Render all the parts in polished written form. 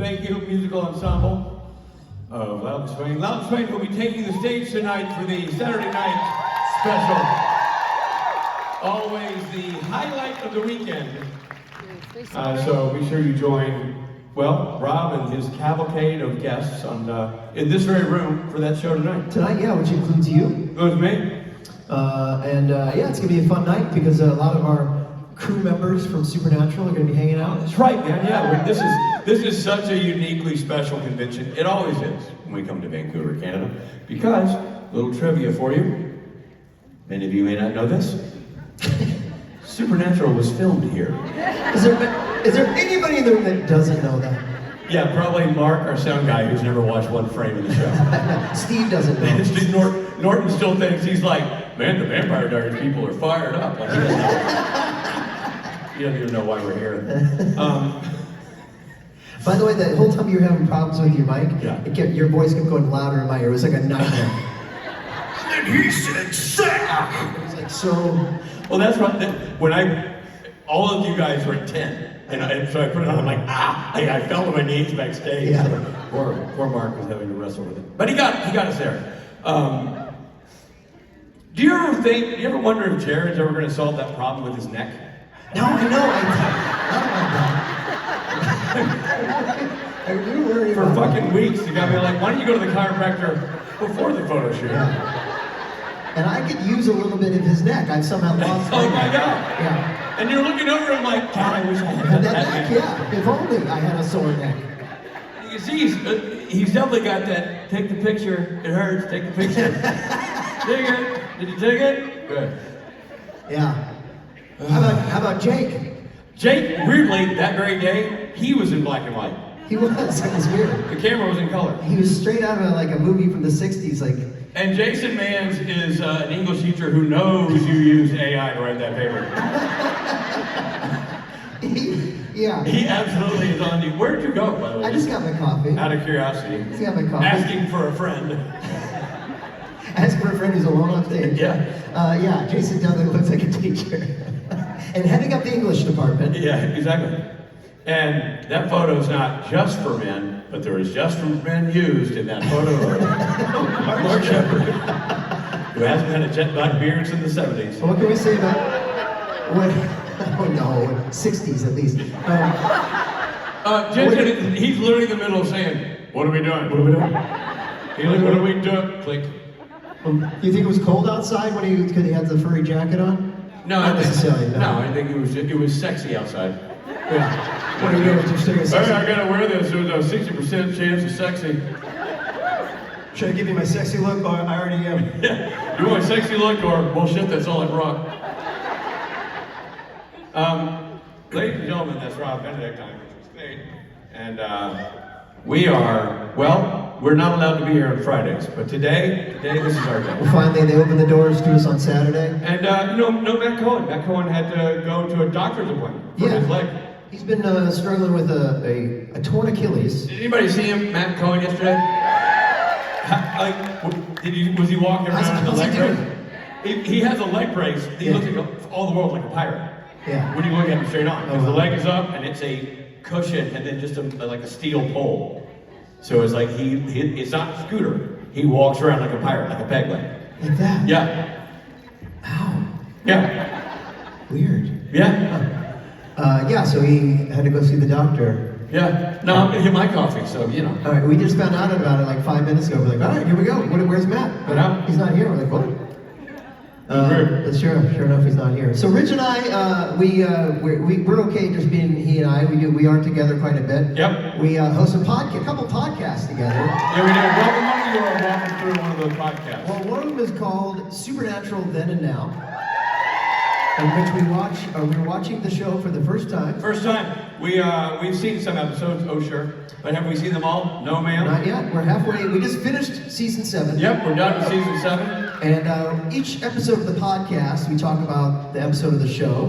Thank you, musical ensemble of Loud and Swain. Loud and Swain will be taking the stage tonight for the Saturday night special. Always the highlight of the weekend. So be sure you join, well, Rob and his cavalcade of guests in this very room for that show tonight. Tonight, yeah, which includes you. Includes me. Yeah, it's gonna be a fun night because a lot of our crew members from Supernatural are gonna be hanging out. That's right, man. Yeah, this is such a uniquely special convention. It always is when we come to Vancouver, Canada. Because, little trivia for you. Many of you may not know this. Supernatural was filmed here. Is there anybody in the room that doesn't know that? Yeah, probably Mark, our sound guy, who's never watched one frame of the show. Steve doesn't know. Norton still thinks, he's like, man, the Vampire Diaries people are fired up. Like, he doesn't even know why we're here. By the way, the whole time you were having problems with your mic, your voice kept going louder in my ear. It was like a nightmare. And he said, Zach! It was like so... Well, that's what, when all of you guys were at 10. And so I put it on, I'm like, I fell to my knees backstage. Yeah. Poor Mark was having to wrestle with it. But he got us there. Do you ever wonder if Jared's ever going to solve that problem with his neck? No, I know. I do worry For about fucking weeks, you got me like, why don't you go to the chiropractor before the photo shoot? Yeah. And I could use a little bit of his neck. I've somehow lost Oh my God. Yeah. And you're looking over him like, God, I wish I had that neck. Yeah, if only I had a sore neck. You see, he's definitely got that, take the picture, it hurts, take the picture. Take it. Did you take it? Good. Yeah. How about Jake? Jake, weirdly, that very day, he was in black and white. He was. It was weird. The camera was in color. He was straight out of a movie from the 60s, like. And Jason Mans is an English teacher who knows you use AI to write that paper. Yeah. He absolutely is on you. Where'd you go, by the way? I just got my coffee. Out of curiosity. Just got my coffee. Asking for a friend. Ask for a friend who's alone on stage. Yeah. Jason definitely looks like a teacher. And heading up the English department. Yeah, exactly. And that photo is not just for men, but there is just for men used in that photo of Mark Shepard, who hasn't had a jet black beard since the 70s. What can we say about what? Oh no, 60s at least. Jason, he's literally in the middle of saying, "What are we doing? What are we doing?" He's like, "What are we doing?" Click. Do you think it was cold outside when he had the furry jacket on? No, not necessarily. No, I think it was sexy outside. Yeah. What are you doing? Just taking a Hey, I gotta wear this. There's a 60% chance of sexy. Should I give you my sexy look? Or I already am. Yeah. You want a sexy look or bullshit? That's all I brought. Ladies and gentlemen, that's Rob Benedict. I'm Richard Spade, and we're not allowed to be here on Fridays, but today this is our day. Well, finally, they opened the doors to us on Saturday. And no Matt Cohen. Matt Cohen had to go to a doctor's appointment for his leg. He's been struggling with a torn Achilles. Did anybody see him, Matt Cohen, yesterday? Was he walking around with a leg brace? He has a leg brace. He looks like all the world like a pirate. Yeah. When you look at him straight on, because the leg is up and it's a cushion and then just like a steel pole. So it's like it's not a scooter. He walks around like a pirate, like a peg leg. Like that? Yeah. Ow. Yeah. Weird. Yeah. So he had to go see the doctor. Yeah. No, I'm gonna get my coffee, so you know. All right, we just found out about it like 5 minutes ago. We're like, all right, here we go. Where's Matt? But he's not here. We're like, what? But sure enough, he's not here. So Rich and I, we're okay just being he and I. We are together quite a bit. Yep. We host a couple podcasts together. Yeah, we do. Welcome one of you are walking through one of those podcasts. Well, one of them is called Supernatural Then and Now, in which we're watching the show for the first time. First time. We've seen some episodes, oh sure. But have we seen them all? No, ma'am. Not yet. We're halfway. We just finished season 7. Yep, we're done with season 7. And each episode of the podcast, we talk about the episode of the show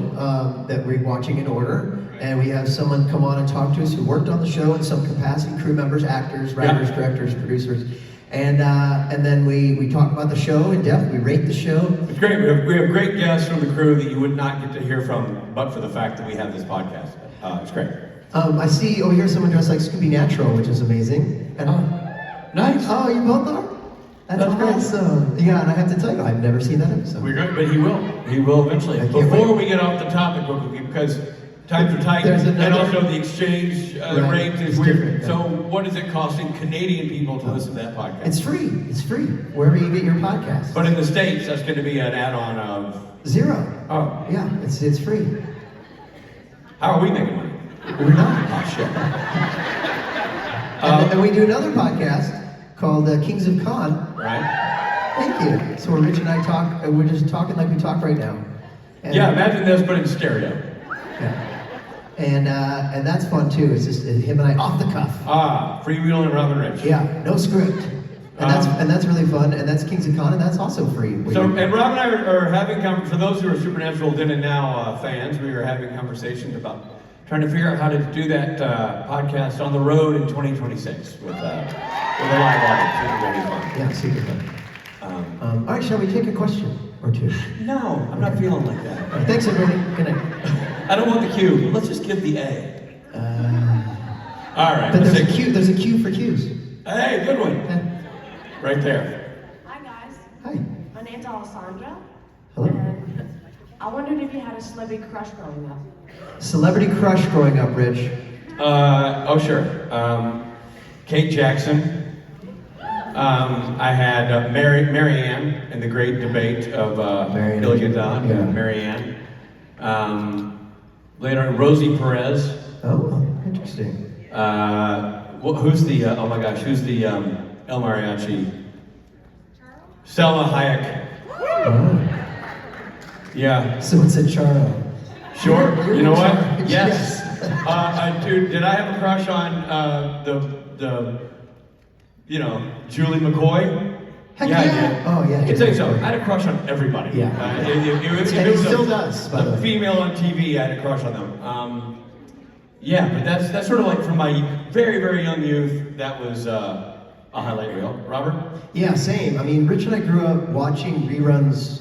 that we're watching in order. And we have someone come on and talk to us who worked on the show in some capacity, crew members, actors, writers, directors, producers. And then we talk about the show in depth. We rate the show. It's great. We have great guests from the crew that you would not get to hear from, but for the fact that we have this podcast. It's great. I see over here someone dressed like Scooby Natural, which is amazing. And Nice. oh, you both are? That's great. awesome. Yeah, and I have to tell you, I've never seen that episode. We're good, but he will. He will eventually. I can't Before wait. we get off the topic, because times are tight, There's and another- also the exchange Right. rate is It's weird. different, yeah. So what is it costing Canadian people to listen to that podcast? It's free. It's free. Wherever you get your podcast. But in the States, that's going to be an add-on of... Zero. Oh. Yeah, it's free. How are we making money? We're not. Oh, shit. And we do another podcast called Kings of Con. Right? Thank you. So where Rich and I talk, we're just talking like we talk right now. And, Yeah, imagine this, but in stereo. Yeah. And that's fun too. It's just him and I off the cuff. Freewheeling Robin Rich. Yeah, no script. And that's really fun. And that's Kings of Con, and that's also free. So, and Rob and I are having, for those who are Supernatural Then and Now fans, we are having conversations about trying to figure out how to do that podcast on the road in 2026 with a live audience. It's going to be fun. Yeah, super fun. All right, shall we take a question or two? No, I'm not feeling like that. All right, thanks, everybody. Good night. I don't want the Q. Let's just give the A. All right. But let's there's a take- Q. There's a Q for Q's. Hey, good one. Okay. Right there. Hi guys, Hi. my name's Alessandra. Hello. And I wondered if you had a celebrity crush growing up. Celebrity crush growing up, Rich. Oh, sure. Kate Jackson. I had Marianne in the great debate of Marianne. Billy Gonzalez. Yeah. Marianne. Later, Rosie Perez. Oh, interesting. Who's the, oh my gosh, who's the El Mariachi? Selma Hayek. Oh. Yeah. So it's a Charo. Sure. You know what? Yes. Yes. Dude, did I have a crush on Julie McCoy? Heck yeah, I yeah. did. Oh, yeah, I can tell you so. Julie. I had a crush on everybody. Yeah. If And it he was still does, by the a way. female on TV, I had a crush on them. Yeah, but that's sort of like from my very, very young youth. That was a highlight reel. Robert? Yeah, same. I mean, Rich and I grew up watching reruns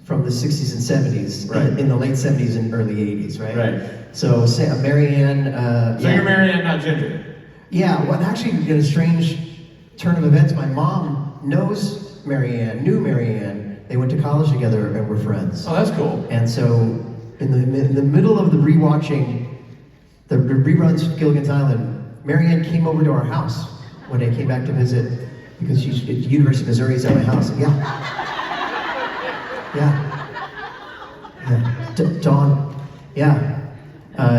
from the 60s and 70s, Right. in the late 70s and early 80s, right? Right. So, Marianne. So you're Marianne, not Ginger. Yeah, well, actually, in a strange turn of events, my mom knew Marianne. They went to college together and were friends. Oh, that's cool. And so, in the middle of the rewatching the reruns of Gilligan's Island, Marianne came over to our house when I came back to visit because she's at the University of Missouri is at my house. Yeah. Dawn. Yeah.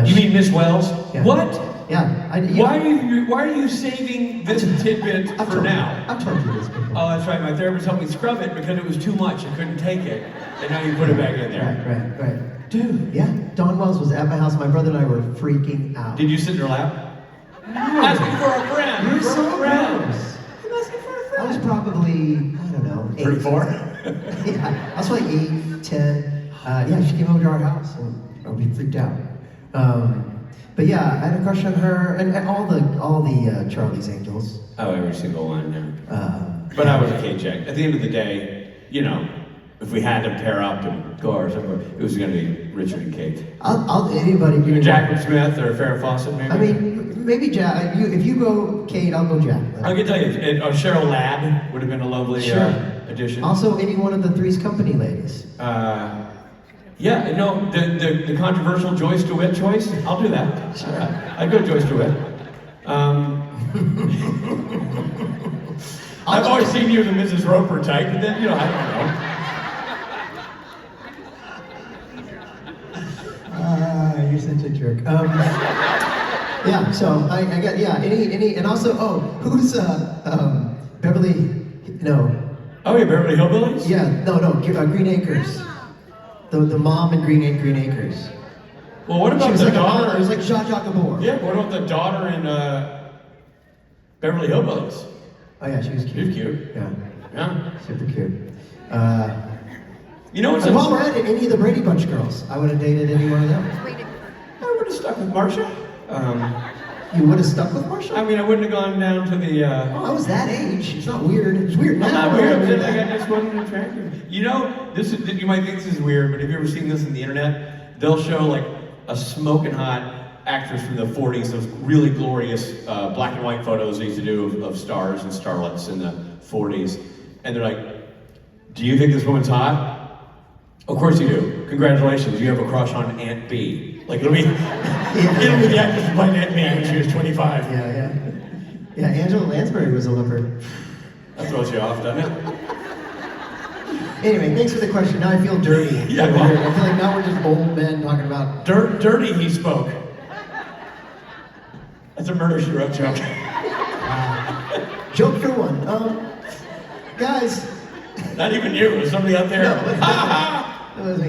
You mean Miss Wells? Yeah. What? Yeah. Why are you saving this tidbit for now? I've told you this before. Oh, that's right. My therapist helped me scrub it because it was too much. I couldn't take it. And now you put it back in there. Right. Dude, yeah. Dawn Wells was at my house. My brother and I were freaking out. Did you sit in her lap? Asking for a friend. You're for so a friend. gross. I'm asking for a I friend. was probably, I don't know, 8. 34? Yeah, I was like 8, 10. Yeah, she came over to our house and we freaked out. But yeah, I had a crush on her and all the Charlie's Angels. Oh, every single one, yeah. But I was a K-check. At the end of the day, if we had to pair up and go our separate, it was going to be Richard and Kate. Anybody. Jack Smith or Farrah Fawcett, maybe? I mean, maybe Jack. If you go Kate, I'll go Jack. I can tell you, Cheryl Ladd would have been a lovely addition. Also, any one of the Three's Company ladies. The controversial Joyce DeWitt choice, I'll do that. Sure. I'd go Joyce DeWitt. I've always seen you the Mrs. Roper type, but then, I don't know. You're such a jerk. Yeah, so I got, any, and also, who's, Beverly, no. Oh, yeah, Beverly Hillbillies? Yeah, no, Green Acres. The mom in Green Acres. Well, what She about was the like daughter? it was like Zsa Zsa Gabor. Yeah, what about the daughter in Beverly Hillbillies? Oh yeah, she was She's cute. cute. Yeah. Super cute. You know what's And while we're at it, any of the Brady Bunch girls, I would have dated any one of them. I would have stuck with Marcia. You would have stuck with Marsha? I mean, I wouldn't have gone down to the. Oh, I was that age. It's not weird. It's weird now. I'm not weird. but I just wasn't attractive. This is. You might think this is weird, but have you ever seen this on the internet? They'll show like a smoking hot actors from the 40s, those really glorious black and white photos they used to do of stars and starlets in the 40s. And they're like, do you think this woman's hot? Of course you do. Congratulations, you have a crush on Aunt B. Like, it'll be the actress who played Aunt B when she was 25. Yeah, Angela Lansbury was a leopard. That throws you off, doesn't it? Anyway, thanks for the question. Now I feel dirty. Yeah, I feel like now we're just old men talking about... Dirty, he spoke. That's a Murder, She Wrote joke. Joke for one. Guys... Not even you, it was somebody out there. No, that was me.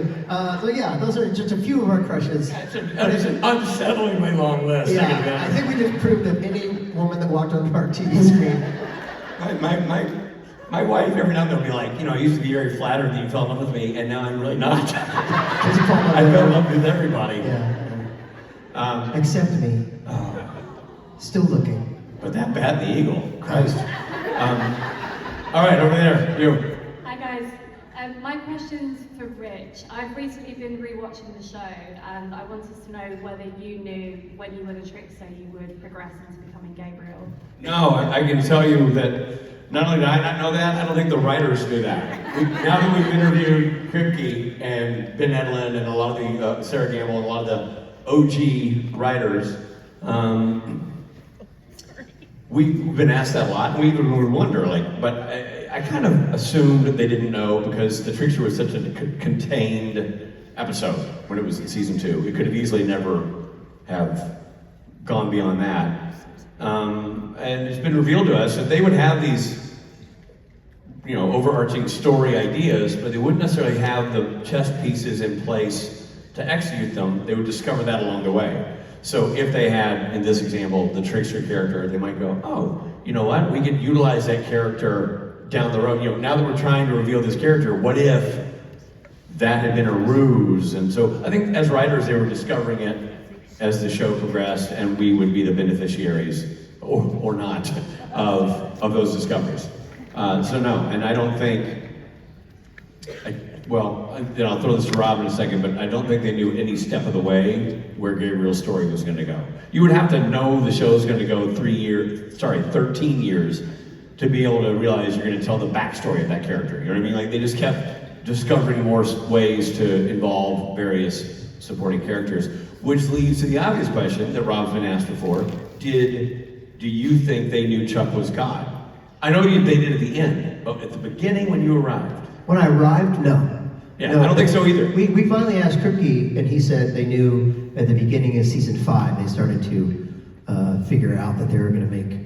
So yeah, those are just a few of our crushes. That is an unsettlingly long list. Yeah, I think we just proved that any woman that walked onto our TV screen... My wife every now and then will be like, I used to be very flattered that you fell in love with me, and now I'm really not. I fell in love with everybody. Yeah. Accept me. Still looking. But that bat the eagle, Christ. All right, over there, you. Hi guys. My question's for Rich. I've recently been rewatching the show, and I wanted to know whether you knew when you were the trickster you would progress into becoming Gabriel. No, I can tell you that not only did I not know that, I don't think the writers knew that. Now that we've interviewed Kripke and Ben Edlund and a lot of the, Sarah Gamble and a lot of the OG writers, we've been asked that a lot, and we even would wonder, but I kind of assumed that they didn't know because The Trickster was such a contained episode when it was in season 2. It could have easily never have gone beyond that. And it's been revealed to us that they would have these, overarching story ideas, but they wouldn't necessarily have the chess pieces in place to execute them. They would discover that along the way. So if they had, in this example, the trickster character, they might go, oh, you know what? We could utilize that character down the road. Now that we're trying to reveal this character, what if that had been a ruse? And so I think as writers, they were discovering it as the show progressed, and we would be the beneficiaries, or not, of those discoveries. So no, and I don't think, I'll throw this to Rob in a second, but I don't think they knew any step of the way where Gabriel's story was going to go. You would have to know the show's going to go 13 years to be able to realize you're going to tell the backstory of that character. You know what I mean? Like, they just kept discovering more ways to involve various supporting characters, which leads to the obvious question that Rob's been asked before. Do you think they knew Chuck was God? I know they did at the end, but at the beginning when you arrived. When I arrived, no. Yeah, no, I don't think so either. We finally asked Kripke, and he said they knew at the beginning of season 5, they started to figure out that they were going to make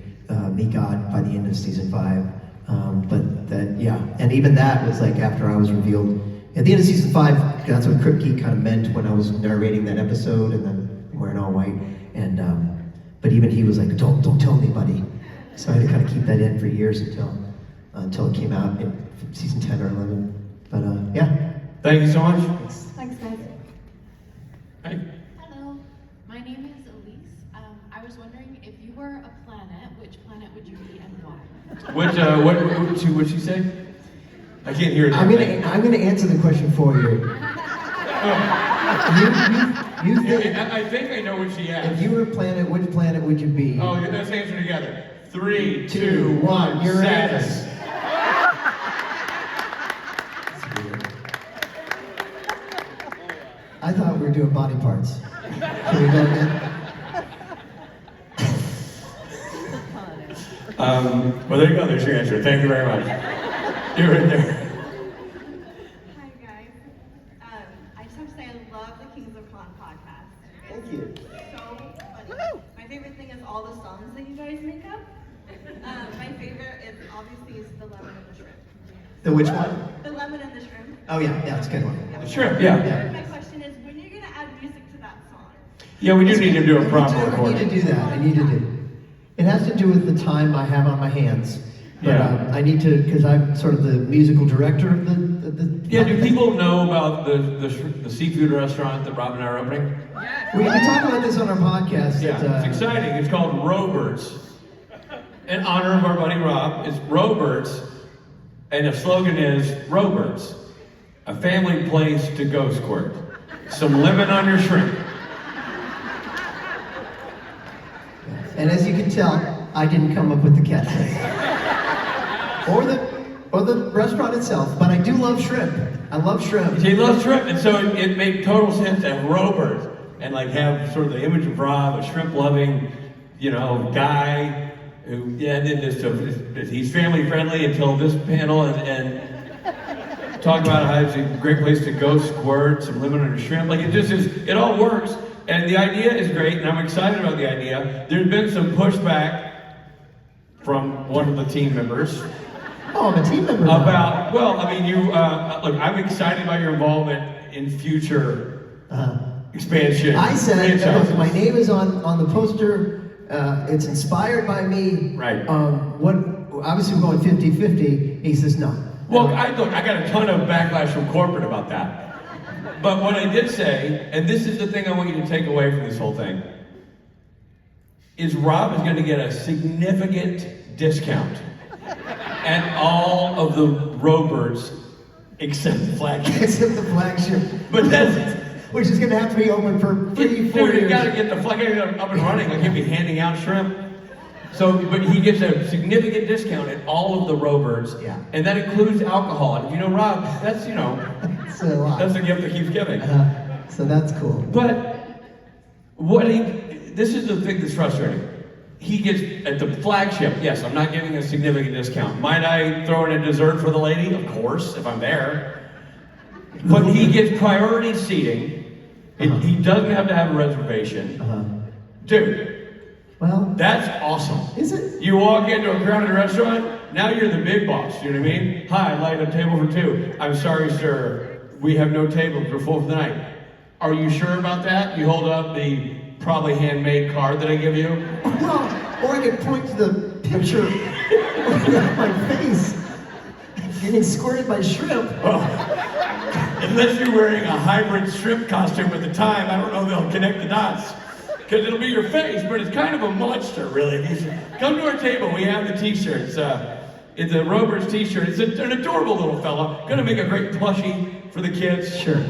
me God by the end of season 5. And even that was like after I was revealed. At the end of season 5, that's what Kripke kind of meant when I was narrating that episode, and then wearing all white. And but even he was like, don't tell anybody. So I had to kind of keep that in for years until it came out in season 10 or 11. But yeah. Thank you so much. Thanks guys. Hey. Hello, my name is Elise. I was wondering if you were a planet, which planet would you be and why? What'd she say? I can't hear it. I'm gonna answer the question for you. You think, I think I know what she asked. if you were a planet, which planet would you be? Oh, let's answer together. 3, 2, 2, 1, Uranus. Saturn. I thought we were doing body parts. Can we go again? Well, there you go. There's your answer. Thank you very much. You're right there. Hi guys. I just have to say I love the Kings of Con podcast. Thank you. So funny. My favorite thing is all the songs that you guys make up. My favorite is obviously the lemon and the shrimp. The which one? The lemon and the shrimp. Oh yeah, it's a good one. Sure, yeah. My question is, when are you gonna add music to that song? Yeah, we do need to do a proper I need recording. to do that. I need to do. It has to do with the time I have on my hands. But Yeah. I need to, because I'm sort of the musical director of the Yeah, do people know about the seafood restaurant that Rob and I are opening? We talk about this on our podcast. Yeah, that, it's exciting. It's called Roberts. In honor of our buddy Rob, it's Roberts, and the slogan is Roberts, a family place to go squirt. Some lemon on your shrimp. And as you can tell, I didn't come up with the catchphrase. or the restaurant itself, but I do love shrimp. I love shrimp. He loves shrimp, and so it made total sense to have Robert and like have sort of the image of Rob, a shrimp-loving, guy who, and then he's family friendly until this panel, and talk about how it's a great place to go squirt, some lemon on a shrimp. Like it just is, it all works, and the idea is great, and I'm excited about the idea. There's been some pushback from one of the team members. Oh, I'm a team member. About, well, I mean, look, I'm excited about your involvement in future expansion. I said, franchises. my name is on the poster, it's inspired by me. Right. Obviously we're going 50-50. He says no. Well, I got a ton of backlash from corporate about that. But what I did say, and this is the thing I want you to take away from this whole thing, is Rob is going to get a significant discount at all of the Roberts except the flagship. Except the flagship. But that's... Which is going to have to be open for 3-4 Dude, you years. got to get the flag up and running. Like he'll be handing out shrimp. So, but he gets a significant discount at all of the Roberts. Yeah. And that includes alcohol. And if you know Rob, that's, That's a lot. that's a gift that keeps giving. So that's cool. But this is the thing that's frustrating. He gets, at the flagship, yes, I'm not giving a significant discount. Might I throw in a dessert for the lady? Of course, if I'm there. But he gets priority seating. He doesn't have to have a reservation. Dude, Well, that's awesome. is it? You walk into a crowded restaurant, now you're the big boss, you know what I mean? Hi, I'd like a table for two. I'm sorry, sir, we have no tables, we're full for the night. Are you sure about that? You hold up the probably handmade card that I give you? Well, or I could point to the picture of my face getting squirted by shrimp. Unless you're wearing a hybrid shrimp costume at the time, I don't know if they'll connect the dots. Because it'll be your face, but it's kind of a monster, really. Come to our table, we have the t-shirts. It's a Roberts t-shirt. It's an adorable little fella. Gonna make a great plushie for the kids. Sure.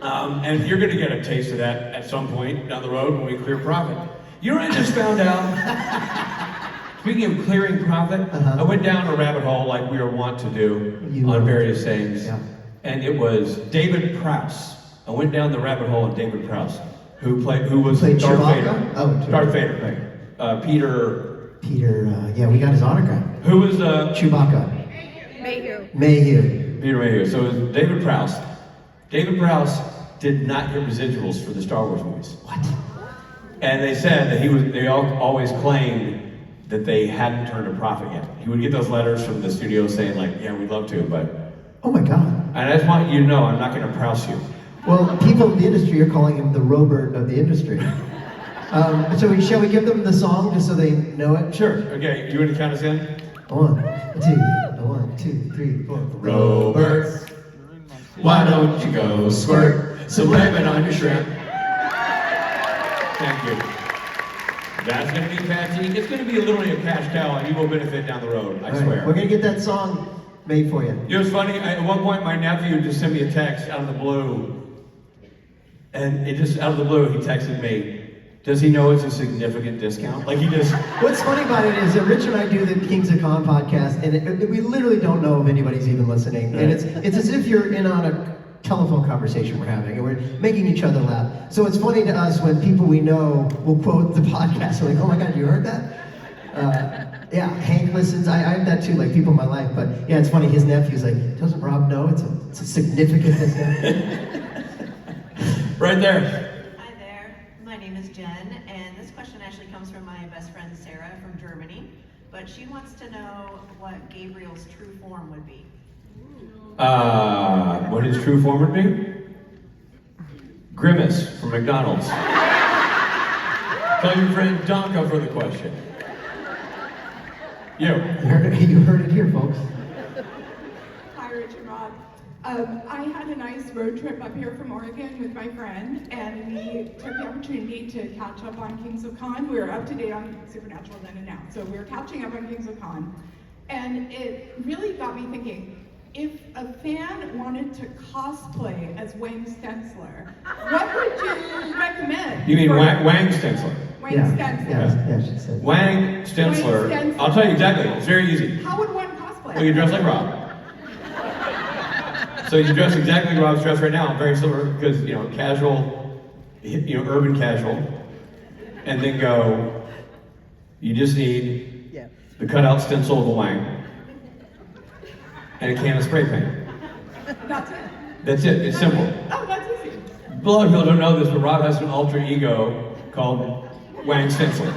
And you're gonna get a taste of that at some point down the road when we clear profit. You know what I just found out? Speaking of clearing profit, I went down a rabbit hole like we are wont to do on various things. Yeah. And it was David Prowse. I went down the rabbit hole of David Prowse, who was Played Darth Chewbacca? Vader. Oh, Darth Vader. Right. Peter, yeah, we got his autograph. who was Chewbacca. Mayhew. Mayhew. Peter Mayhew. So it was David Prowse. David Prowse did not get residuals for the Star Wars movies. What? And they said that they always claimed that they hadn't turned a profit yet. He would get those letters from the studio saying like, yeah, we'd love to, but... Oh my God. And I just want you to know, I'm not gonna Prowse you. Well, people in the industry are calling him the Robert of the industry. Shall we give them the song just so they know it? Sure. Okay, you want to count us in? 1, 2, 3, 4. Robert, why don't you go squirt some lemon on your shrimp? Thank you. That's going to be catchy. It's going to be literally a cash cow, and you will benefit down the road, I swear. We're going to get that song made for you. You know what's funny? At one point, my nephew just sent me a text out of the blue. And it just, out of the blue, he texted me, does he know it's a significant discount? Like he just... What's funny about it is that Rich and I do the Kings of Con podcast, and we literally don't know if anybody's even listening. Right. And it's as if you're in on a telephone conversation we're having, and we're making each other laugh. So it's funny to us when people we know will quote the podcast. We're like, oh my God, you heard that? Yeah, Hank listens. I have that too, like people in my life. But yeah, it's funny. His nephew's like, doesn't Rob know it's a significant discount? Right there. Hi there, my name is Jen, and this question actually comes from my best friend Sarah from Germany, but she wants to know what Gabriel's true form would be. What his true form would be? Grimace from McDonald's. Tell your friend Donka for the question. You heard it here, folks. Hi, Rich and Rob. I had a nice road trip up here from Oregon with my friend, and we took the opportunity to catch up on Kings of Con. We were up to date on Supernatural then and now, so we were catching up on Kings of Con. And it really got me thinking, if a fan wanted to cosplay as Wayne Stensler, what would you recommend? mean Wang Stensler? Wayne Yeah, Stensler. yeah, she said. Wang Stensler. Wang Stensler. I'll tell you exactly. It's very easy. How would one cosplay? Well, you dress like Rob. So you dress exactly like Rob's dressed right now. Very similar because, casual, urban casual. And then go, you just need the cutout stencil of a Wang and a can of spray paint. That's it. That's it. It's simple. Oh, that's easy. A lot of people don't know this, but Rob has an alter ego called Wang Stencil.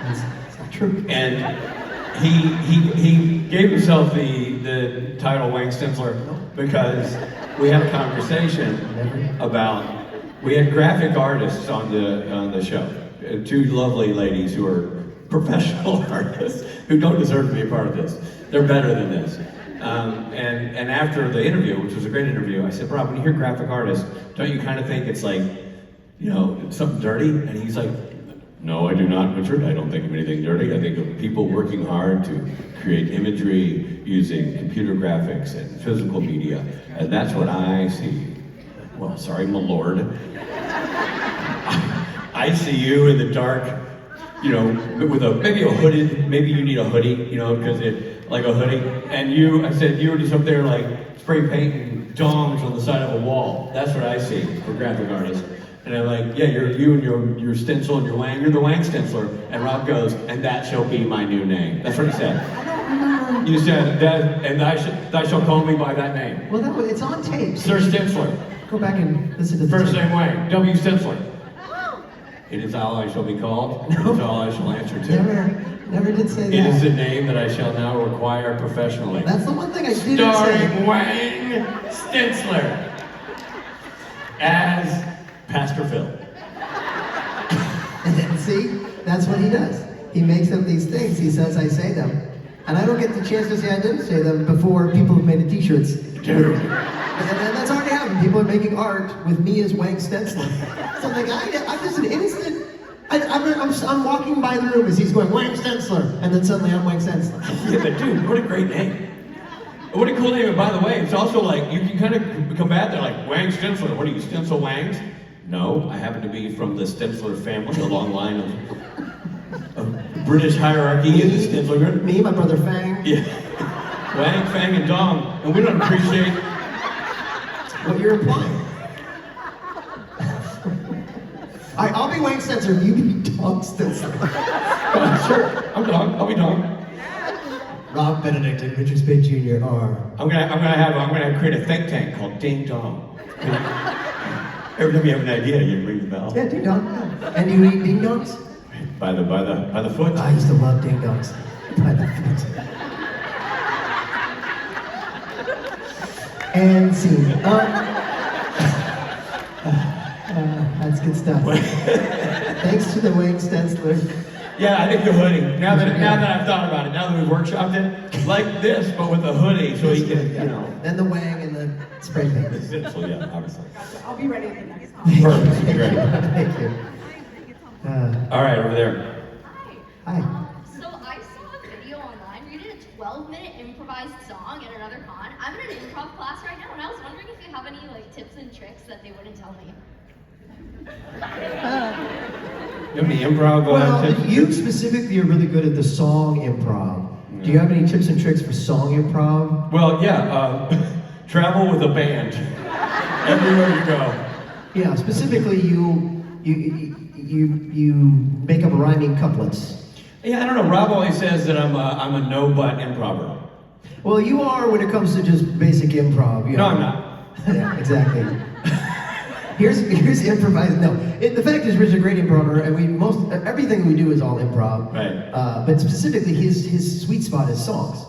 It's not true. And he gave himself the title Wang Stencler because we had a conversation about, we had graphic artists on the show. Two lovely ladies who are professional artists who don't deserve to be a part of this. They're better than this. And after the interview, which was a great interview, I said, Rob, when you hear graphic artist, don't you kind of think it's like, something dirty? And he's like, no, I do not, Richard. I don't think of anything dirty. I think of people working hard to create imagery using computer graphics and physical media. And that's what I see. Well, sorry, my lord. I see you in the dark, with maybe a hooded, maybe you need a hoodie, because like a hoodie. And I said, you were just up there like spray painting dongs on the side of a wall. That's what I see for graphic artists. And I'm like, yeah, you and your stencil and your Wang, you're the Wang Stencler. And Rob goes, and that shall be my new name. That's what he said. I don't remember. You said, that, and thou shall call me by that name. Well, it's on tape. Sir Stencler. Go back and listen to the First tape. name Wang, W. Stencler. It is all I shall be called, it is all I shall answer to. Never did say that. It is the name that I shall now require professionally. That's the one thing I didn't Starring say. Wang Stencler as Pastor Phil. See, that's what he does. He makes up these things. He says I say them. And I don't get the chance to say I didn't say them before people have made the t-shirts. Dude. And that's already happened. People are making art with me as Wang Stencler. So I'm like, I'm just an innocent. I'm walking by the room as he's going, Wang Stencler. And then suddenly I'm Wang Stencler. Yeah, but dude, what a great name. What a cool name. And by the way, it's also like, you can kind of combat that, like, Wang Stencler. What are you, stencil Wangs? No, I happen to be from the Stencler family, a long line of British hierarchy in the Stencler group. Me, my brother Fang. Yeah. Wang, Fang, and Dong. And we don't appreciate What you're implying. I'll be Wang Stencler if you can be Dong Stencler. Sure, I'm Dong. I'll be Dong. Rob Benedict and Richard Spade Jr. are. I'm gonna create a think tank called Ding Dong. Every time you have an idea, you ring the bell. Yeah, ding dong. Yeah. And you eat ding dongs? By the foot. I used to love ding dongs. By the foot. And scene. That's good stuff. Thanks to the Wang Stencler. Yeah, I think the hoodie. Now that I've thought about it, now that we've workshopped it, like this, but with a hoodie, so he can, And the Wang and the spray paint. So yeah, obviously. Gotcha. I'll be ready the next time. Perfect. Great. Thank you. All right, over there. Hi. So I saw a video online where you did a 12-minute improvised song at another con. I'm in an improv class right now, and I was wondering if you have any tips and tricks that they wouldn't tell me. You have any improv tips? You specifically are really good at the song improv. Do you have any tips and tricks for song improv? Well, yeah. Travel with a band everywhere you go. Yeah, specifically you make up rhyming couplets. Yeah, I don't know. Rob always says that I'm a no-but improver. Well, you are when it comes to just basic improv. No, I'm not. Yeah, exactly. Here's improvised. No, the fact is, Rich's a great improver, and everything we do is all improv. Right. But specifically, his sweet spot is songs.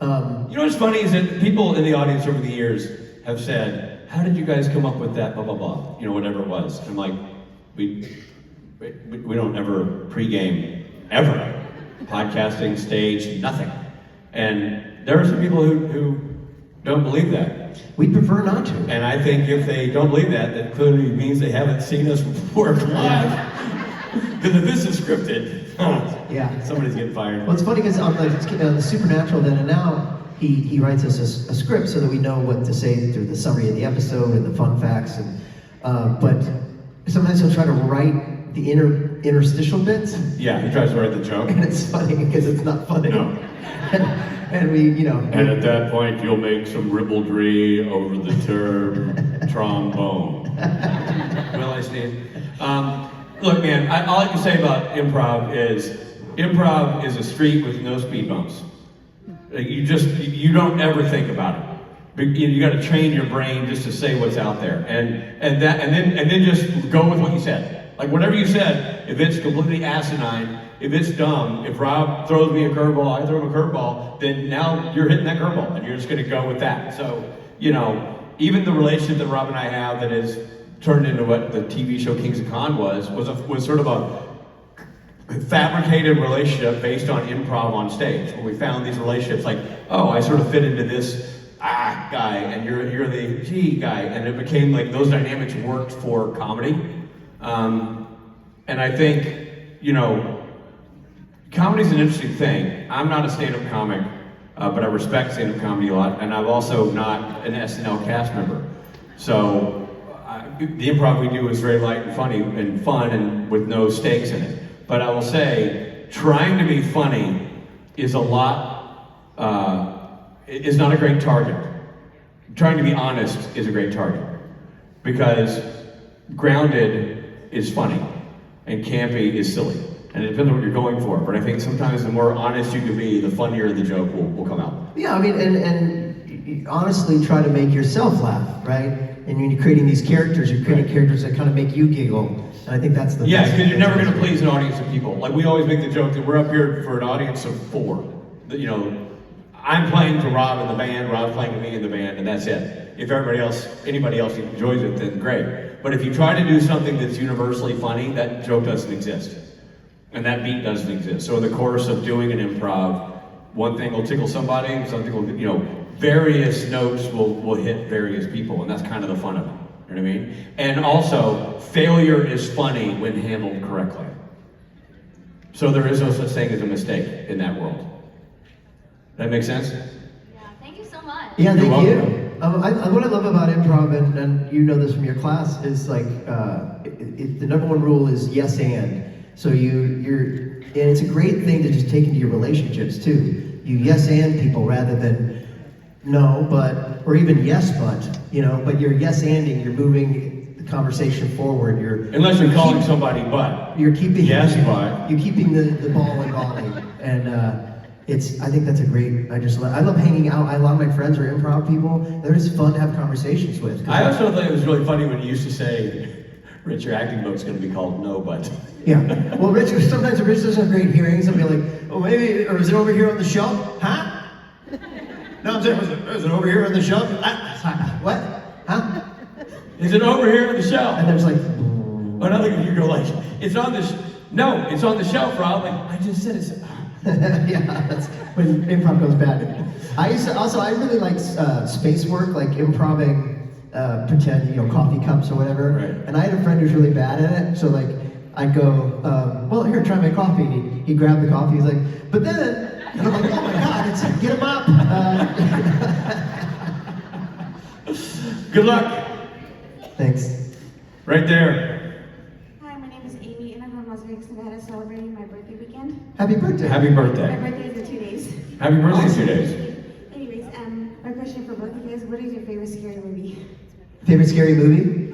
You know what's funny is that people in the audience over the years have said, "How did you guys come up with that?" Blah blah blah. Whatever it was. I'm like, we don't ever pregame ever. Podcasting, stage, nothing. And there are some people who don't believe that. We'd prefer not to. And I think if they don't believe that, that clearly means they haven't seen us work live. Because if this is scripted, Yeah. somebody's getting fired. Well, it's funny because on the Supernatural, then and now he writes us a script so that we know what to say through the summary of the episode and the fun facts. And but sometimes he'll try to write the inner interstitial bits, Yeah, he tries to write the joke. and it's funny because it's not funny. No. And we, you know. And at that point, you'll make some ribaldry over the term trombone. Well, I see. Look, man, all I can say about improv is a street with no speed bumps. You don't ever think about it. You got to train your brain just to say what's out there, and then just go with what you said. Like whatever you said, if it's completely asinine, if it's dumb, if Rob throws me a curveball, I throw him a curveball, then now you're hitting that curveball, and you're just going to go with that. So, even the relationship that Rob and I have that is turned into what the TV show Kings of Con was sort of a fabricated relationship based on improv on stage. Where we found these relationships like, oh, I sort of fit into this guy, and you're the G guy, and it became like those dynamics worked for comedy. And I think, comedy's an interesting thing. I'm not a stand-up comic, but I respect stand-up comedy a lot, and I'm also not an SNL cast member. So the improv we do is very light and funny and fun and with no stakes in it. But I will say, trying to be funny is is not a great target. Trying to be honest is a great target. Because grounded is funny, and campy is silly. And it depends on what you're going for. But I think sometimes the more honest you can be, the funnier the joke will come out. Yeah, I mean, and you honestly try to make yourself laugh, right? And when you're creating these characters, you're creating characters that kind of make you giggle. And I think that's the Yeah, best because you're never thing. going to please an audience of people. Like we always make the joke that we're up here for an audience of 4. I'm playing to Rob in the band, Rob's playing to me in the band, and that's it. If anybody else enjoys it, then great. But if you try to do something that's universally funny, that joke doesn't exist. And that beat doesn't exist. So in the course of doing an improv, one thing will tickle somebody, something will, various notes will hit various people, and that's kind of the fun of it. You know what I mean? And also, failure is funny when handled correctly. So there is no such thing as a mistake in that world. That make sense? Yeah, thank you so much. Yeah, You're thank you. welcome. What I love about improv, and you know this from your class, is like the number one rule is yes and. So and it's a great thing to just take into your relationships too. You yes and people rather than no, but, or even yes, but you're yes anding, you're moving the conversation forward. Unless you're calling somebody but. You're keeping Yes, but. You're keeping the ball in volley, and I think that's a great. I love hanging out. A lot of my friends are improv people. They're just fun to have conversations with. I also thought it was really funny when you used to say, Rich, your acting book's going to be called No But. Yeah. Well, Rich doesn't have great hearings. I'll be like, oh, maybe, or is it over here on the shelf? Huh? No, I'm saying, is it over here on the shelf? What? Huh? Is it over here on the shelf? And there's like, Another you go like, it's on the no, it's on the shelf, Rob. Like, I just said it's. yeah, that's when improv goes bad. I really like space work, like improving, pretend, coffee cups or whatever. Right. And I had a friend who's really bad at it, so like, I'd go, well, here, try my coffee. And he'd grab the coffee, he's like, but then, and I'm like, oh my God, it's get him up. Good luck. Thanks. Right there. Hi, my name is Amy, and I'm from Las Vegas, Nevada, celebrating my birthday weekend. Happy birthday. Happy My birthday. birthday is in 2 days. Happy birthday in 2 days. Anyways, my question for both of you is, what is your favorite scary movie? Favorite scary movie?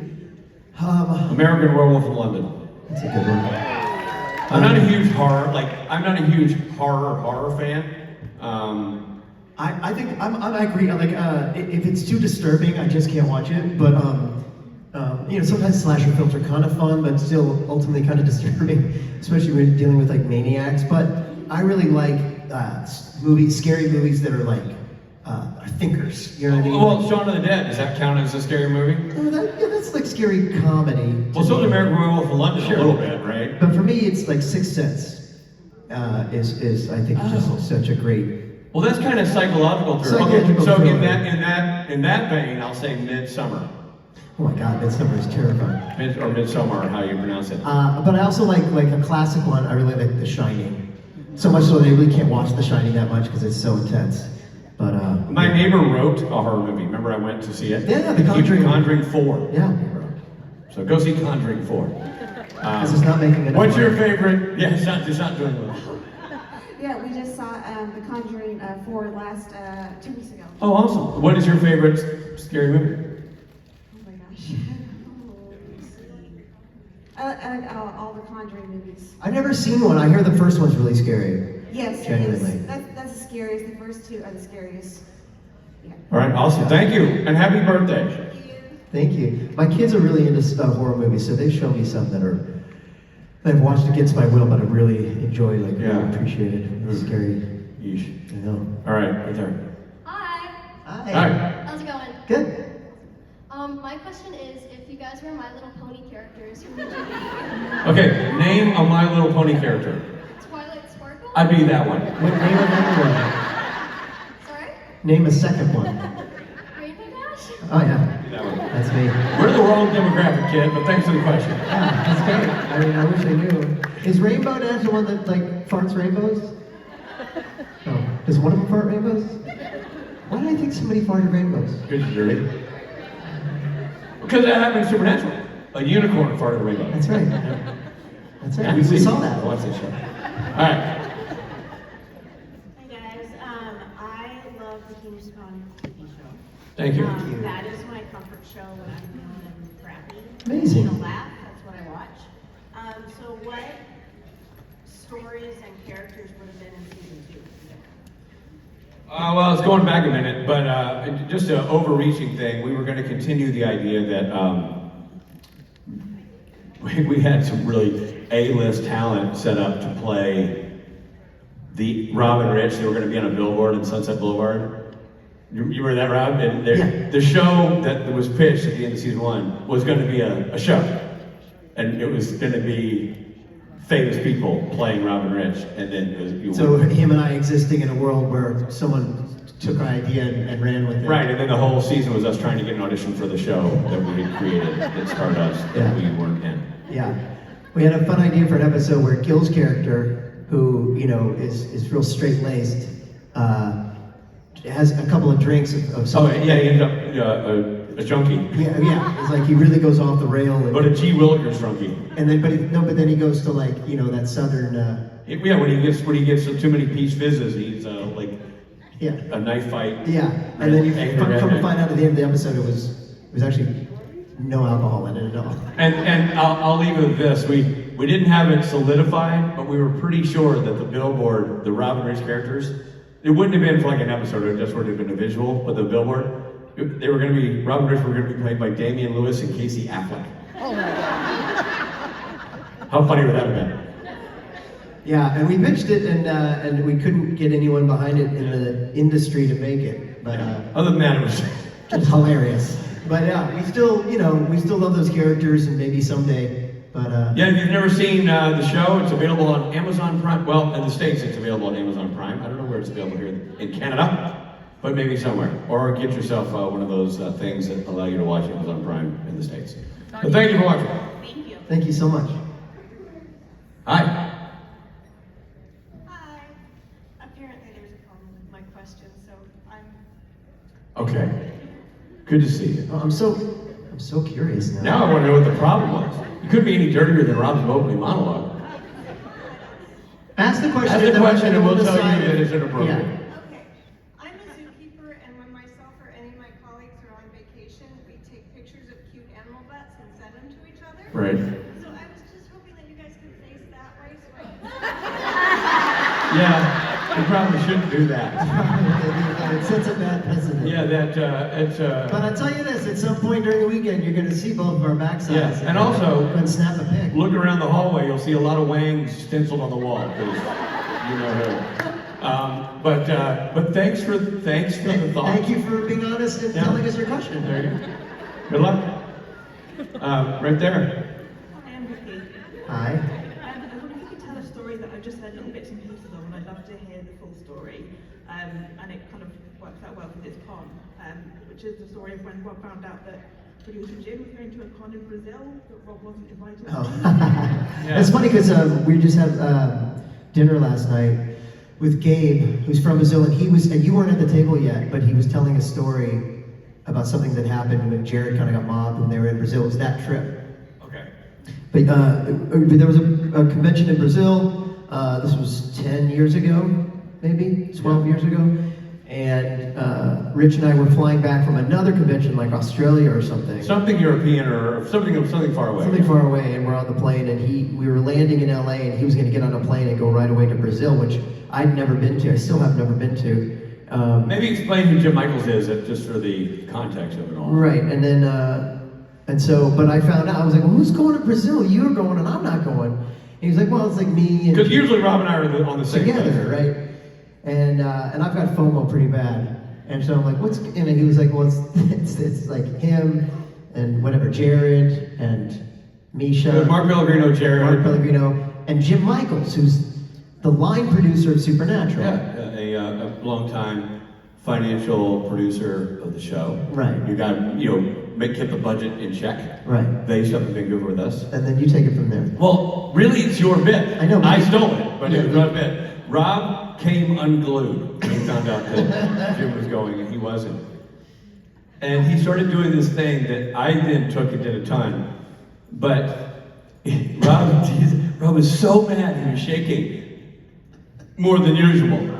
American Werewolf in London. That's a good one. I'm not a huge horror fan. I think I agree. Like if it's too disturbing, I just can't watch it. But sometimes slasher films are kind of fun, but still ultimately kind of disturbing, especially when you're dealing with like maniacs. But I really like scary movies that are like thinkers. You know what I mean? Well, Shaun of the Dead, does that count as a scary movie? That's like scary comedy. Well, so is American Werewolf in London a little bit, right? But for me, it's like Sixth Sense. Is I think just such a great. Well, that's kind of psychological thriller. Psychological So thriller. in that vein, I'll say Midsummer. Oh my God, Midsummer is terrifying. Midsummer, how you pronounce it. But I also like a classic one. I really like The Shining. So much so that I really can't watch The Shining that much because it's so intense. But My neighbor wrote a horror movie. Remember I went to see it? Yeah, The Conjuring. Conjuring 4. Yeah. So go see Conjuring 4. This is not making it. What's your favorite? Yeah, it's not doing well. Yeah, we just saw The Conjuring 4 last 2 weeks ago. Oh, awesome. What is your favorite scary movie? Oh my gosh. I like all the Conjuring movies. I've never seen one. I hear the first one's really scary. Yes, it Genuinely. is. That's the scariest. The first two are the scariest. Yeah. All right, awesome. Thank you, and happy birthday. Thank you. My kids are really into horror movies, so they show me some that I've watched against my will, but I really enjoy, like, Yeah. really appreciate it. It's scary. Yeesh. I know. All right, right there. Hi. Hi. Hi. How's it going? Good. My question is, if you guys were My Little Pony characters, who would you be? Okay, name a My Little Pony character. Twilight Sparkle? I'd be that one. Name another Sorry? one. Name a second one. Rainbow Dash? Oh, yeah. That one. That's me. We're the wrong demographic, kid, but thanks for the question. Yeah, that's great. I mean, I wish I knew. Is Rainbow Dash the one that, like, farts rainbows? Oh. Does one of them fart rainbows? Why did I think somebody farted rainbows? Good, you dirty. Because that happened in Supernatural. A unicorn farted a rainbow. That's right. Yeah. That's right. Yeah, We see. saw that. Watch that show. All right. Hi guys, I love the King's Con TV show. Thank you. That is my comfort show when I'm feeling crappy. Amazing. To laugh, that's what I watch. So what stories and characters would have been in season 2? Well, it's going back a minute, but just an overreaching thing. We were going to continue the idea that we had some really A-list talent set up to play the Rob and Rich. They were going to be on a billboard in Sunset Boulevard. You remember that, Rob? And Yeah. the show that was pitched at the end of season 1 was going to be a show, and it was going to be famous people playing Rob and Rich, and then it was, So him and I existing in a world where someone took our idea and ran with it. right, and then the whole season was us trying to get an audition for the show that we had created that starred us that Yeah. we weren't in. Yeah. We had a fun idea for an episode where Gil's character, who, you know, is real straight-laced, has a couple of drinks of Oh something. yeah, he ended up a junkie, Yeah. It's like he really goes off the rail. And, but a G. Willikers junkie. and then, but then he goes to, like, you know, that southern, Yeah, when he gets too many peach fizzes, he's like yeah. a knife fight. Yeah, and then you Angry come to redneck. find out at the end of the episode it was actually no alcohol in it at all. And I'll leave it with this. We didn't have it solidified, but we were pretty sure that the billboard, the Robin Rich characters, it wouldn't have been for like an episode, it just would have been a visual, but the billboard, they were going to be, Robin Rich were going to be played by Damian Lewis and Casey Affleck. Oh my God. How funny would that have been? Yeah, and we pitched it and we couldn't get anyone behind it in the industry to make it, but Other than that, it was it's hilarious. But yeah, we still love those characters and maybe someday, but yeah, if you've never seen the show, it's available on Amazon Prime. Well, in the States, it's available on Amazon Prime. I don't know where it's available here in Canada, but maybe somewhere. Or get yourself one of those things that allow you to watch Amazon Prime in the States. But thank you for watching. Thank you. thank you so much. Hi. Hi. Apparently there's a problem with my question, so I'm... Okay. Good to see you. Oh, I'm so curious now. Now I want to know what the problem was. You couldn't be any dirtier than Rob's opening monologue. Ask the question. Ask the then question and we'll tell decide you that if- it's inappropriate. Yeah. Okay, I'm a zookeeper, and when myself or any of my colleagues are on vacation, we take pictures of cute animal butts and send them to each other. Right. So I was just hoping that you guys could face that way, so I could... Yeah, you probably shouldn't do that. It sets a bad precedent. Yeah, But I'll tell you this, at some point during the weekend, you're going to see both of our backsides. Yeah, and also- Go and snap a pic. look around the hallway, you'll see a lot of wangs stenciled on the wall, 'cause you know who. But thanks for the thought. Thank you for being honest and Yeah. telling us your question. There you go. Good luck. Right there. Hi, I'm Vicky. Hi. I wonder if you could tell a story that I've just heard little bits and pieces of, and I'd love to hear the full story. And it kind of works out well for this con, which is the story of when Rob found out that producer Jim was going to a con in Brazil, that Rob wasn't invited to. Oh. It's funny because we just had dinner last night with Gabe, who's from Brazil, and you weren't at the table yet, but he was telling a story about something that happened when Jared kind of got mobbed when they were in Brazil. It was that trip. Okay. But there was a convention in Brazil. This was 10 years ago, maybe 12 years ago. And Rich and I were flying back from another convention, like Australia or something. Something European or something far away. Something far away, and we're on the plane, and we were landing in LA, and he was going to get on a plane and go right away to Brazil, which I'd never been to. I still have never been to. Maybe explain who Jim Michaels is, just for the context of it all. Right, and then, but I found out, I was like, well, who's going to Brazil? You're going, and I'm not going. And he was like, well, it's like me and... Because usually Rob and I are on the same together, place. right? And I've got FOMO pretty bad. And so I'm like, and he was like, well, it's like him and whatever, Jared and Misha. Mark Pellegrino, Jared. Mark Pellegrino, and Jim Michaels, who's the line producer of Supernatural. Yeah, a long-time financial producer of the show. Right. You got, keep the budget in check. Right. They used to have a Vancouver with us. And then you take it from there. Well, really, it's your bit. I know. I stole it, but it was my bit. Rob came unglued when he found out that Jim was going, and he wasn't. And he started doing this thing that I then took and did a ton. But Rob was so mad he was shaking more than usual.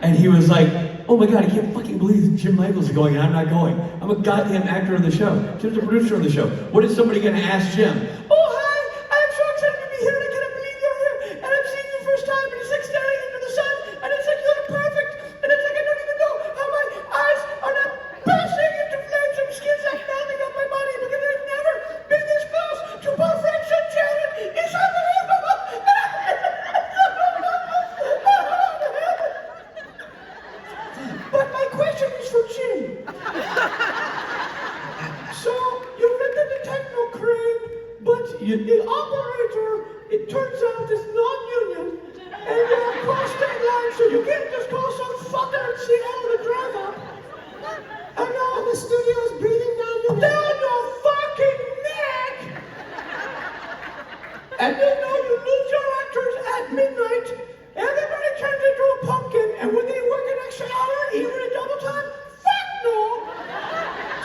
And he was like, oh my God, I can't fucking believe Jim Michaels is going and I'm not going. I'm a goddamn actor of the show. Jim's the producer of the show. What is somebody gonna ask Jim? Oh, hi, I'm so excited to be here and I cannot believe you're here. And I'm seeing you first time and it's like staring into the sun and it's like you look perfect. And it's like I don't even know how my eyes are not bursting into flames and skin's like melting off my body because I've never been this close to perfection, Jared. It's unbelievable. But my question is for Jim. So, you rented the techno crane, but the operator, it turns out, is non-union, and you're across state lines, so you can't just call some fucker in Seattle to drive up. And now the studio is breathing down your fucking neck! And then now you lose your actors at midnight. Everybody turns into a pumpkin, and when they work an extra hour, even a double time, fuck no!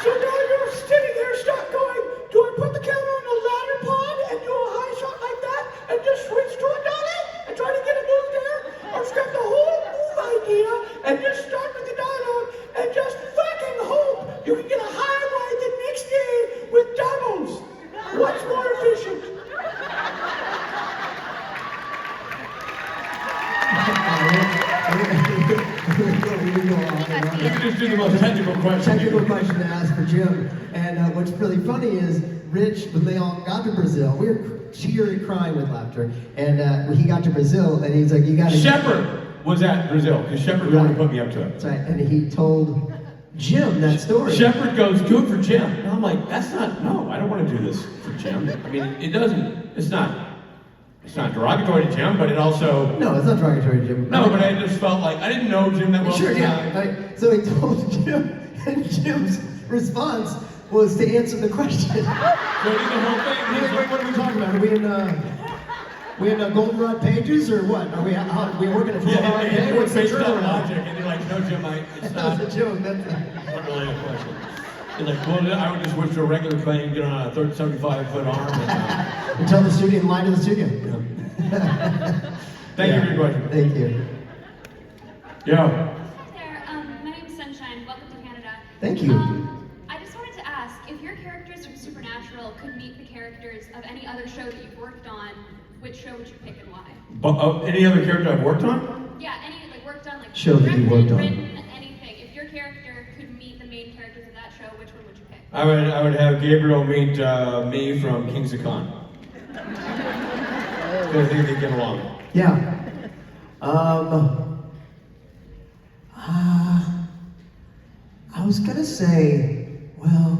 So now you're sitting there stuck going, do I put the camera in a ladder pod and do a high shot like that, and just switch to a dolly, and try to get a move there? Or scrap the whole move idea, and just start with the dialogue, and just fucking hope you can get a high ride the next day with doubles? What's more efficient? Just do the most technical question. Technical question to ask for Jim. And what's really funny is, Rich, when they all got to Brazil, we were cheering, crying with laughter. And he got to Brazil, and he's like, "You got to." Shepard was at Brazil because Shepard wanted to put me up to it. That's right. And he told Jim that story. Shepard goes, "Do it for Jim." And I'm like, no, I don't want to do this for Jim. I mean, it's not derogatory to Jim, but it also... No, it's not derogatory to Jim. No, but I just felt like, I didn't know Jim that well. Sure, yeah. Right. So he told Jim, and Jim's response was to answer the question. So the whole thing. What are we talking about? Are we in Goldenrod Pages, or what? Are we working at full hour? Yeah, What's the based on turnaround? logic, and you're like, no, Jim, it's not... That's a joke. That's not really a question. You're like, well, I would just switch to a regular plane, get on a 75-foot arm, and tell the studio and lie to the studio. Thank you for your question. Thank you. Yeah. Hi there, my name is Sunshine. Welcome to Canada. Thank you. I just wanted to ask, if your characters from Supernatural could meet the characters of any other show that you've worked on, which show would you pick and why? But any other character I've worked on? Yeah, any worked on, like show that you worked on. written, anything. If your character could meet the main characters of that show, which one would you pick? I would have Gabriel meet me from Kings of Con. I think they get along. Yeah. I was gonna say, I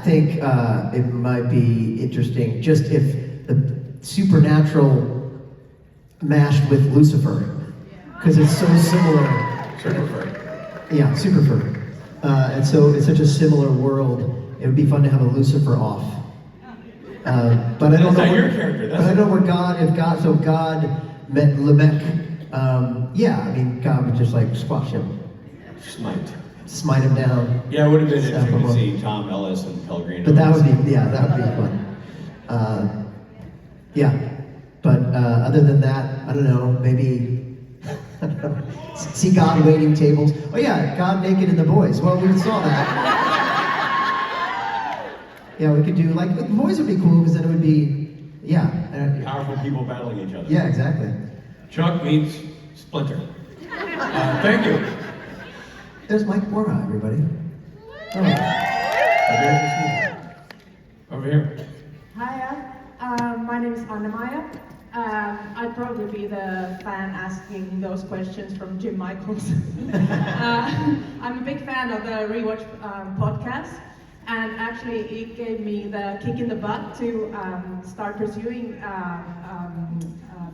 think it might be interesting just if the Supernatural mashed with Lucifer, because it's so similar. Superfur. Yeah, Superfur. And so it's such a similar world. It would be fun to have a Lucifer off. But I don't know. Your character. But I know where God met Lamech. Yeah, I mean, God would just like squash him. Smite. smite him down. Yeah, it would have been Snap interesting him to up. see Tom Ellis and Pellegrino. But that would be fun. Yeah, but other than that, I don't know, maybe, I don't know, see God waiting tables. Oh yeah, God naked in The Boys. Well, we saw that. Yeah, we could do, like, The Boys would be cool because then it would be, yeah. Powerful people battling each other. Yeah, exactly. Chuck meets Splinter. Thank you. There's Mike Borja, everybody. Oh. Over here. Hiya, my name is Anna Maya. I'd probably be the fan asking those questions from Jim Michaels. I'm a big fan of the Rewatch podcast, and actually it gave me the kick in the butt to start pursuing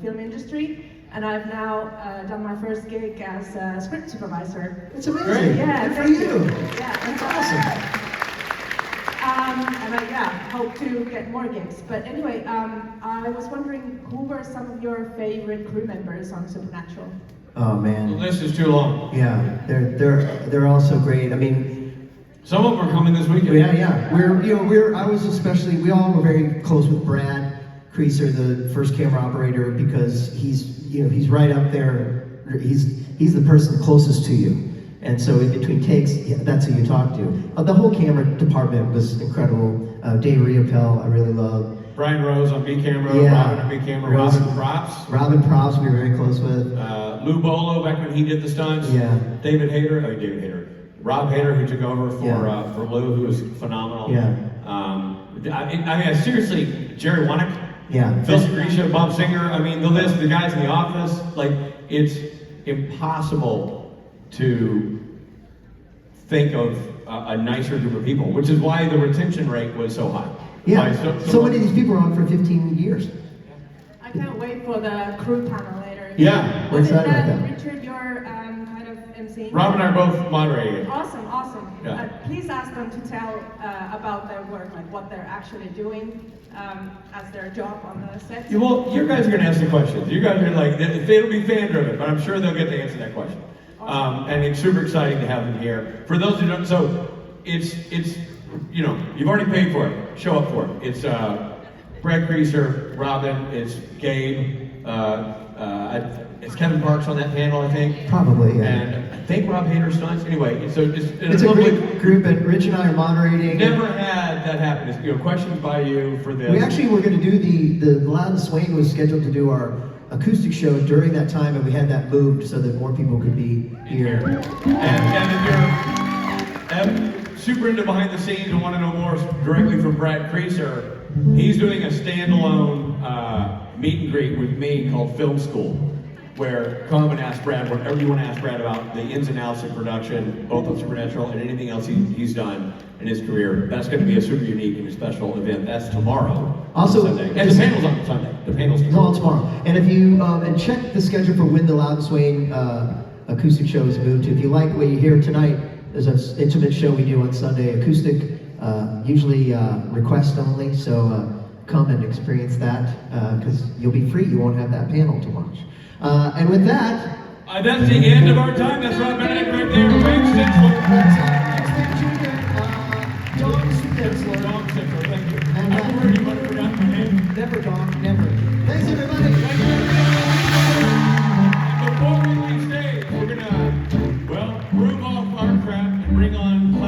film industry. And I've now done my first gig as a script supervisor. It's amazing. Yeah, Good for thank you. Yeah, That's awesome. And I hope to get more gigs. But anyway, I was wondering who were some of your favorite crew members on Supernatural? Oh The man. list is too long. Yeah, they're all so great. I mean, Some of them are coming this weekend. yeah. We all were very close with Brad Creaser, the first camera operator, because he's right up there. He's the person closest to you. And so in between takes, that's who you talk to. The whole camera department was incredible. Dave Riopel, I really love. Brian Rose on B camera, Yeah. Robin on B camera, Robin Props. Robin Props, we were very close with. Lou Bolo back when he did the stunts. Yeah. Rob Hader, who took over for Lou, who was phenomenal. Yeah. Seriously, Jerry Wanick, Yeah. Phil Scrisha, Bob Singer. I mean, the list, the guys in the office. Like, it's impossible to think of a nicer group of people, which is why the retention rate was so high. Yeah. Why So many of these people are on for 15 years. I can't wait for the crew panel later. Yeah. We're excited about that. Richard, you're kind of emceeing. Rob and I are both moderating it. Awesome. Yeah. Please ask them to tell about their work, like what they're actually doing as their job on the set. Yeah, well, you guys are going to ask the questions. You guys are like, it'll be fan driven, but I'm sure they'll get to answer that question. And it's super exciting to have them here. For those who don't, so it's you've already paid for it. Show up for it. It's Brad Creaser, Robin, it's Gabe, it's Kevin Parks on that panel, I think. Probably, yeah. And I think Rob Hader stunts. Anyway, it's a great group, and Rich and I are moderating. Never had that happen. It's, questions by you for this. We actually were going to do the Loud and Swain was scheduled to do our acoustic show during that time, and we had that moved so that more people could be here. And if you're super into behind the scenes and want to know more directly from Brad Creaser, he's doing a standalone meet and greet with me called Film School, where come and ask Brad whatever you want to ask Brad about the ins and outs of production, both of Supernatural and anything else he's done in his career. That's going to be a super unique and special event. That's tomorrow. Also, Sunday. And the panel's on Sunday. The panel's It's all tomorrow. And if you and check the schedule for when the Loud and Swain acoustic show is moved to. If you like what you hear tonight, there's an intimate show we do on Sunday, acoustic, usually request only. So come and experience that because you'll be free. You won't have that panel to watch. And with that, that's the end of our time. That's Rob Benedict right there. Wayne Stinsler. Don Stinsler. Don Stinsler, thank you. And, I'm worried you might have forgotten my name. Never, Don, never. Thanks, everybody. Before we leave stage, we're gonna, broom off our crap and bring on